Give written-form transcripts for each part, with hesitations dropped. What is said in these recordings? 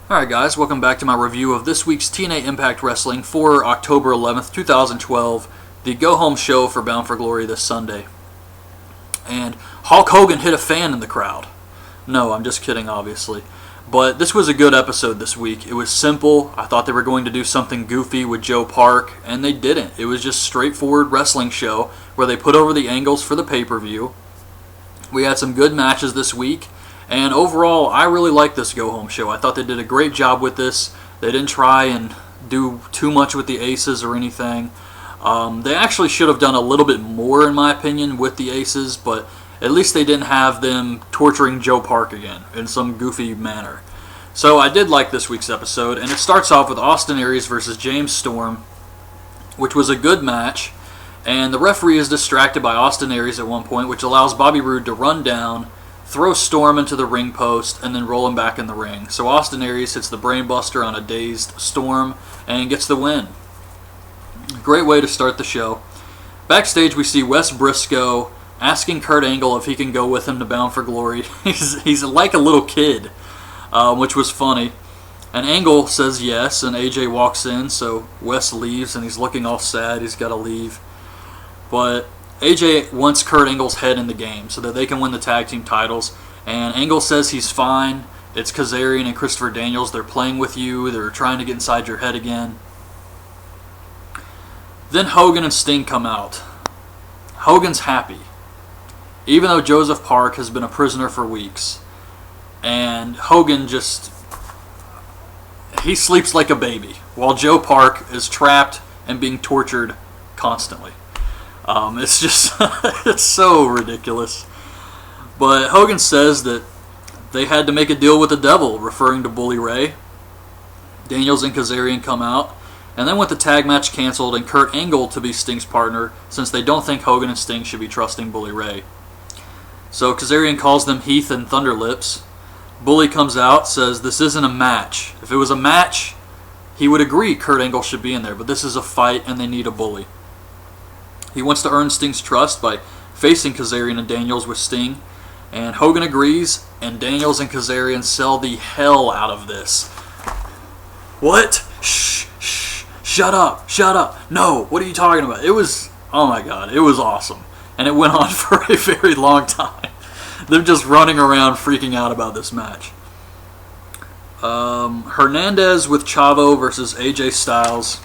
Alright guys, welcome back to my review of this week's TNA Impact Wrestling for October 11th, 2012, the go-home show for Bound for Glory this Sunday. And Hulk Hogan hit a fan in the crowd. No, I'm just kidding, obviously. But this was a good episode this week. It was simple. I thought they were going to do something goofy with Joe Park, and they didn't. It was just a straightforward wrestling show where they put over the angles for the pay-per-view. We had some good matches this week. And overall, I really liked this go-home show. I thought they did a great job with this. They didn't try and do too much with the Aces or anything. They actually should have done a little bit more, in my opinion, with the Aces, but at least they didn't have them torturing Joe Park again in some goofy manner. So I did like this week's episode, and it starts off with Austin Aries versus James Storm, which was a good match. And the referee is distracted by Austin Aries at one point, which allows Bobby Roode to run down, throw Storm into the ring post, and then roll him back in the ring. So Austin Aries hits the brainbuster on a dazed Storm and gets the win. Great way to start the show. Backstage we see Wes Briscoe asking Kurt Angle if he can go with him to Bound for Glory. He's like a little kid, which was funny. And Angle says yes, and AJ walks in, so Wes leaves, and he's looking all sad. He's got to leave. But AJ wants Kurt Angle's head in the game so that they can win the tag team titles. And Angle says he's fine. It's Kazarian and Christopher Daniels. They're playing with you. They're trying to get inside your head again. Then Hogan and Sting come out. Hogan's happy, even though Joseph Park has been a prisoner for weeks. And Hogan he sleeps like a baby while Joe Park is trapped and being tortured constantly. It's just, it's so ridiculous. But Hogan says that they had to make a deal with the devil, referring to Bully Ray. Daniels and Kazarian come out, and then with the tag match canceled and Kurt Angle to be Sting's partner, since they don't think Hogan and Sting should be trusting Bully Ray. So Kazarian calls them Heath and Thunderlips. Bully comes out, says this isn't a match. If it was a match, he would agree Kurt Angle should be in there, but this is a fight and they need a bully. He wants to earn Sting's trust by facing Kazarian and Daniels with Sting. And Hogan agrees, and Daniels and Kazarian sell the hell out of this. What? Shh, shut up. No, what are you talking about? It was, oh my god, it was awesome. And it went on for a very long time. Them just running around freaking out about this match. Hernandez with Chavo versus AJ Styles.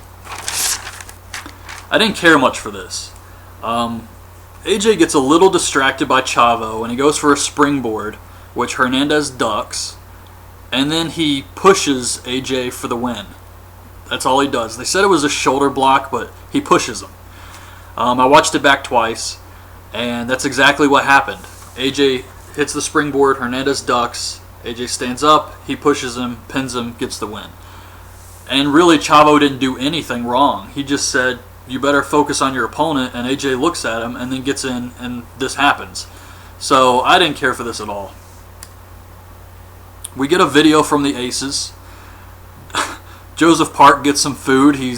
I didn't care much for this. AJ gets a little distracted by Chavo and he goes for a springboard, which Hernandez ducks, and then he pushes AJ for the win. That's all he does. They said it was a shoulder block, but he pushes him. I watched it back twice, and that's exactly what happened. AJ hits the springboard, Hernandez ducks, AJ stands up, he pushes him, pins him, gets the win. And really, Chavo didn't do anything wrong. He just said, you better focus on your opponent, and AJ looks at him and then gets in, and this happens. So I didn't care for this at all. We get a video from the Aces. Joseph Park gets some food. He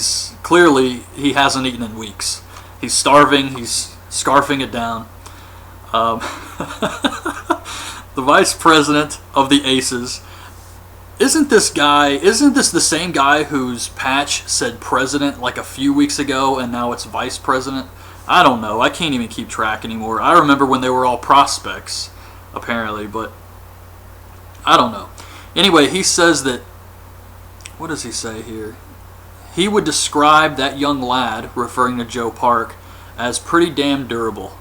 hasn't eaten in weeks. He's starving. He's scarfing it down. The vice president of the Aces. Isn't this the same guy whose patch said president like a few weeks ago and now it's vice president? I don't know. I can't even keep track anymore. I remember when they were all prospects, apparently, but I don't know. Anyway, he says that, what does he say here? He would describe that young lad, referring to Joe Park, as pretty damn durable.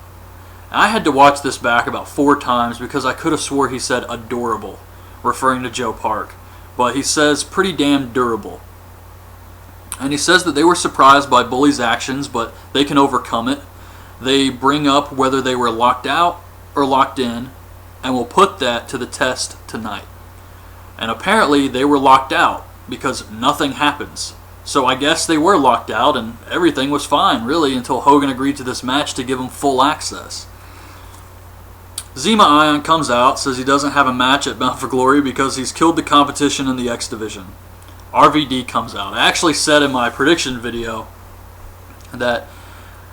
I had to watch this back about 4 times because I could have swore he said adorable, referring to Joe Park. But he says pretty damn durable. And he says that they were surprised by Bully's actions, but they can overcome it. They bring up whether they were locked out or locked in, and will put that to the test tonight. And apparently they were locked out because nothing happens. So I guess they were locked out and everything was fine, really, until Hogan agreed to this match to give them full access. Zema Ion comes out, says he doesn't have a match at Bound for Glory because he's killed the competition in the X Division. RVD comes out. I actually said in my prediction video that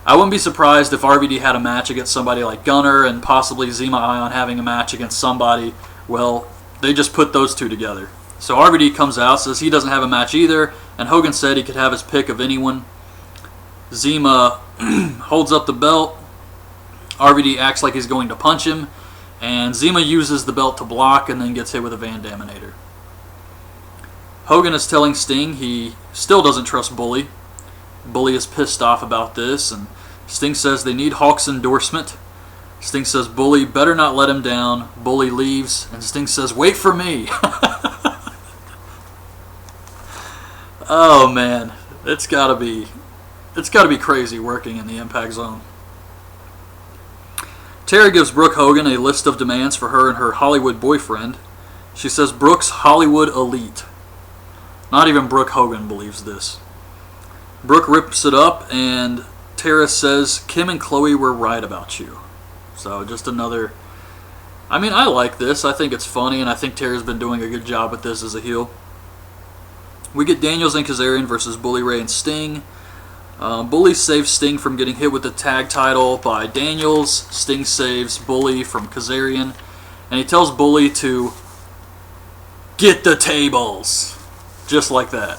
I wouldn't be surprised if RVD had a match against somebody like Gunner and possibly Zema Ion having a match against somebody. Well, they just put those two together. So RVD comes out, says he doesn't have a match either, and Hogan said he could have his pick of anyone. Zima holds up the belt. RVD acts like he's going to punch him, and Zima uses the belt to block and then gets hit with a Van Daminator. Hogan is telling Sting he still doesn't trust Bully. Bully is pissed off about this, and Sting says they need Hulk's endorsement. Sting says Bully better not let him down. Bully leaves, and Sting says, "Wait for me." Oh man, it's gotta be crazy working in the Impact Zone. Tara gives Brooke Hogan a list of demands for her and her Hollywood boyfriend. She says Brooke's Hollywood elite. Not even Brooke Hogan believes this. Brooke rips it up, and Tara says Kim and Chloe were right about you. So just another... I mean, I like this. I think it's funny, and I think Tara's been doing a good job with this as a heel. We get Daniels and Kazarian versus Bully Ray and Sting. Bully saves Sting from getting hit with the tag title by Daniels. Sting saves Bully from Kazarian. And he tells Bully to get the tables. Just like that.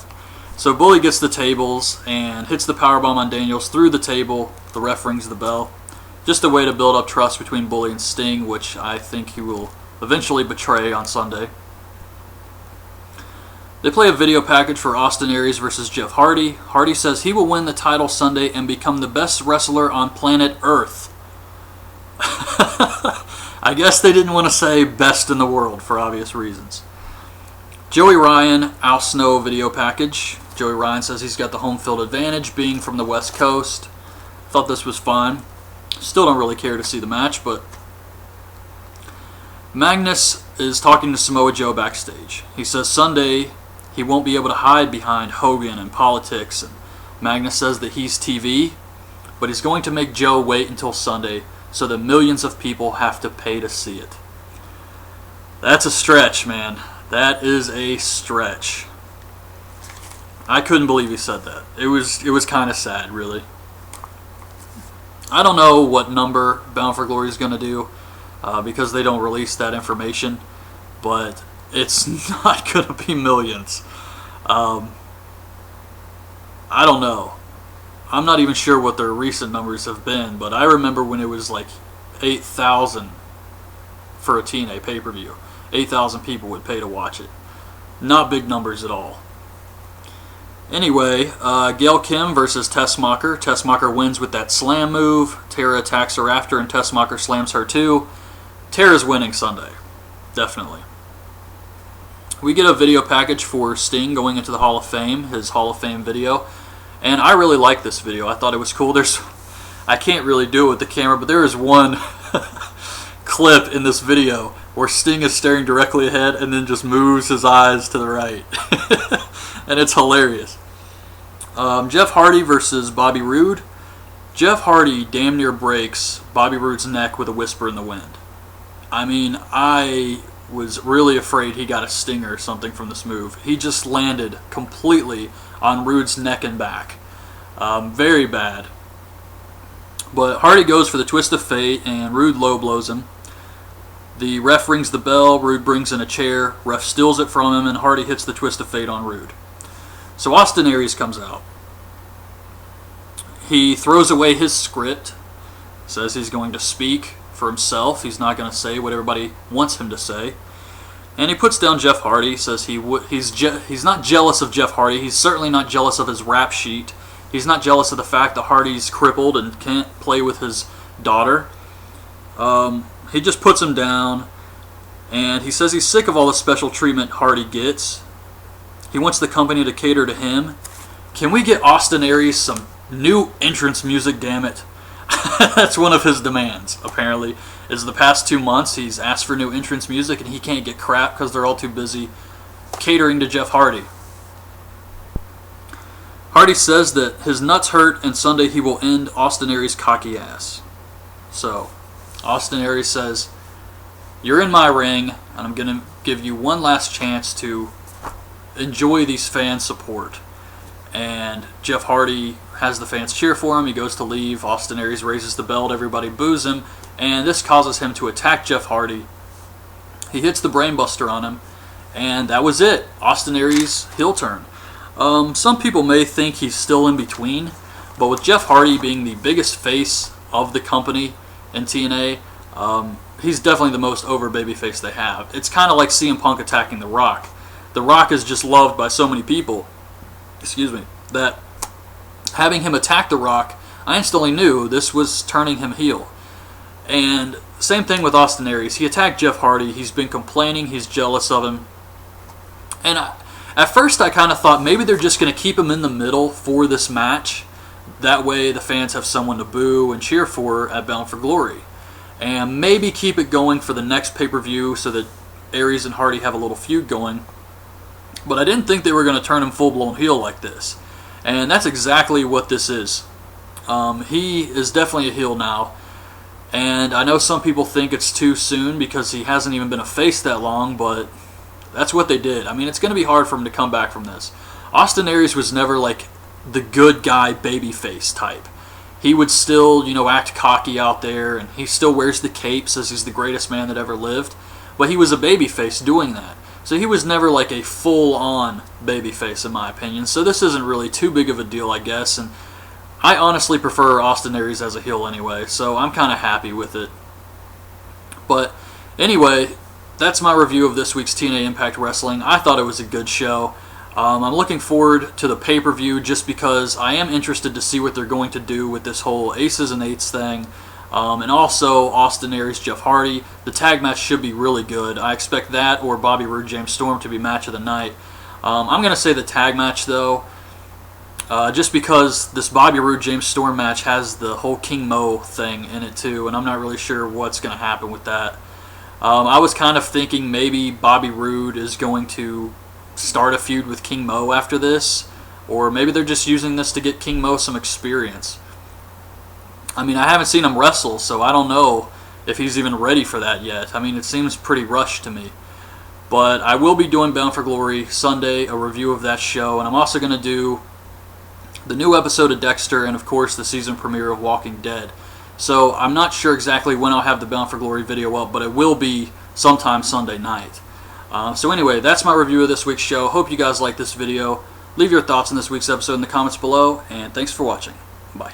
So Bully gets the tables and hits the powerbomb on Daniels through the table. The ref rings the bell. Just a way to build up trust between Bully and Sting, which I think he will eventually betray on Sunday. They play a video package for Austin Aries versus Jeff Hardy. Hardy says he will win the title Sunday and become the best wrestler on planet Earth. I guess they didn't want to say best in the world for obvious reasons. Joey Ryan, Al Snow video package. Joey Ryan says he's got the home field advantage being from the West Coast. Thought this was fine. Still don't really care to see the match, but Magnus is talking to Samoa Joe backstage. He says Sunday he won't be able to hide behind Hogan and politics, and Magnus says that he's TV, but he's going to make Joe wait until Sunday so that millions of people have to pay to see it. That's a stretch, man. That is a stretch. I couldn't believe he said that. It was kind of sad, really. I don't know what number Bound for Glory is going to do because they don't release that information, but it's not going to be millions. I don't know. I'm not even sure what their recent numbers have been, but I remember when it was like 8,000 for a TNA pay-per-view. 8,000 people would pay to watch it. Not big numbers at all. Anyway, Gail Kim versus Tessmacher. Tessmacher wins with that slam move. Tara attacks her after, and Tessmacher slams her too. Tara's winning Sunday. Definitely. We get a video package for Sting going into the Hall of Fame, his Hall of Fame video. And I really like this video. I thought it was cool. I can't really do it with the camera, but there is one clip in this video where Sting is staring directly ahead and then just moves his eyes to the right. And it's hilarious. Jeff Hardy versus Bobby Roode. Jeff Hardy damn near breaks Bobby Roode's neck with a whisper in the wind. I mean, I was really afraid he got a stinger or something from this move. He just landed completely on Roode's neck and back. Very bad. But Hardy goes for the twist of fate, and Roode low blows him. The ref rings the bell. Roode brings in a chair. Ref steals it from him, and Hardy hits the twist of fate on Roode. So Austin Aries comes out. He throws away his script. Says he's going to speak for himself. He's not going to say what everybody wants him to say. And he puts down Jeff Hardy. Says he's not jealous of Jeff Hardy. He's certainly not jealous of his rap sheet. He's not jealous of the fact that Hardy's crippled and can't play with his daughter. He just puts him down. And he says he's sick of all the special treatment Hardy gets. He wants the company to cater to him. Can we get Austin Aries some new entrance music, damn it? That's one of his demands, apparently. Is the past 2 months he's asked for new entrance music and he can't get crap because they're all too busy catering to Jeff Hardy. Hardy says that his nuts hurt and Sunday he will end Austin Aries' cocky ass. So, Austin Aries says, you're in my ring and I'm going to give you one last chance to enjoy these fans' support. And Jeff Hardy has the fans cheer for him. He goes to leave. Austin Aries raises the belt. Everybody boos him. And this causes him to attack Jeff Hardy. He hits the brainbuster on him. And that was it. Austin Aries heel turn. Some people may think he's still in between, but with Jeff Hardy being the biggest face of the company in TNA, he's definitely the most over babyface they have. It's kind of like CM Punk attacking The Rock. The Rock is just loved by so many people, that having him attack The Rock, I instantly knew this was turning him heel. And same thing with Austin Aries. He attacked Jeff Hardy. He's been complaining. He's jealous of him. And at first I kind of thought maybe they're just going to keep him in the middle for this match. That way the fans have someone to boo and cheer for at Bound for Glory. And maybe keep it going for the next pay-per-view so that Aries and Hardy have a little feud going. But I didn't think they were going to turn him full-blown heel like this. And that's exactly what this is. He is definitely a heel now. And I know some people think it's too soon because he hasn't even been a face that long, but that's what they did. I mean, it's going to be hard for him to come back from this. Austin Aries was never like the good guy babyface type. He would still, act cocky out there, and he still wears the cape, says he's the greatest man that ever lived. But he was a babyface doing that. So he was never like a full-on babyface, in my opinion. So this isn't really too big of a deal, I guess. And I honestly prefer Austin Aries as a heel anyway, so I'm kind of happy with it. But anyway, that's my review of this week's TNA Impact Wrestling. I thought it was a good show. I'm looking forward to the pay-per-view just because I am interested to see what they're going to do with this whole Aces and Eights thing. And also Austin Aries, Jeff Hardy. The tag match should be really good. I expect that or Bobby Roode, James Storm to be match of the night. I'm going to say the tag match though. Just because this Bobby Roode, James Storm match has the whole King Mo thing in it too, and I'm not really sure what's going to happen with that. I was kind of thinking maybe Bobby Roode is going to start a feud with King Mo after this, or maybe they're just using this to get King Mo some experience. I mean, I haven't seen him wrestle, so I don't know if he's even ready for that yet. I mean, it seems pretty rushed to me. But I will be doing Bound for Glory Sunday, a review of that show, and I'm also going to do the new episode of Dexter, and of course the season premiere of Walking Dead. So I'm not sure exactly when I'll have the Bound for Glory video up, but it will be sometime Sunday night. So anyway, that's my review of this week's show. Hope you guys like this video. Leave your thoughts on this week's episode in the comments below, and thanks for watching. Bye.